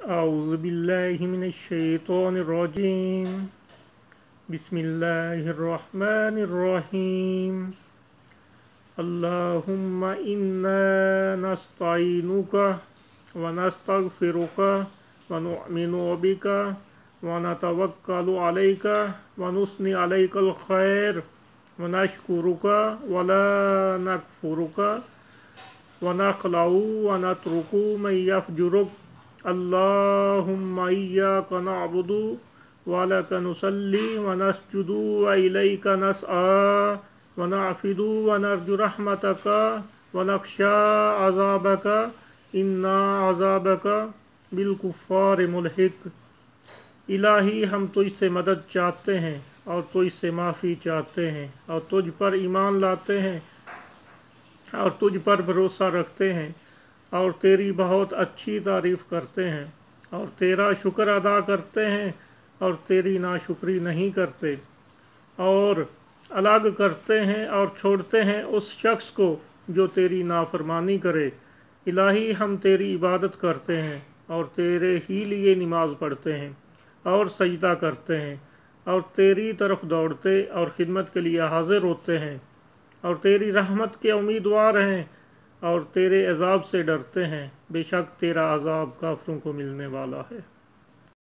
أعوذ بالله من الشيطان الرجيم. بسم الله الرحمن الرحيم. اللهم إنا نستعينك ونستغفرك ونؤمن بك ونتوكل عليك ونثني عليك الخير ونشكرك ولا نكفرك ونخلع ونترك من يفجرك. اللهم إياك نعبد ولك نصلي ونسجد وإليك نسعى ونعبد ونرجو رحمتك ونخشى عذابك إن عذابك بالكفار ملحق. الہی ہم تجھ سے مدد چاہتے ہیں اور تجھ سے معافی چاہتے ہیں اور تجھ پر ایمان لاتے ہیں اور تجھ پر بھروسہ رکھتے ہیں اور تیری بہت اچھی تعریف کرتے ہیں اور تیرا شکر ادا کرتے ہیں اور تیری ناشکری نہیں کرتے اور الگ کرتے ہیں اور چھوڑتے ہیں اس شخص کو جو تیری نافرمانی کرے. الہی ہم تیری عبادت کرتے ہیں اور تیرے ہی لیے نماز پڑھتے ہیں اور سجدہ کرتے ہیں اور تیری طرف دوڑتے اور خدمت کے لیے حاضر ہوتے ہیں اور تیری رحمت کے امیدوار ہیں اور تیرے عذاب سے ڈرتے ہیں. بے شک تیرا عذاب کافروں کو ملنے والا ہے.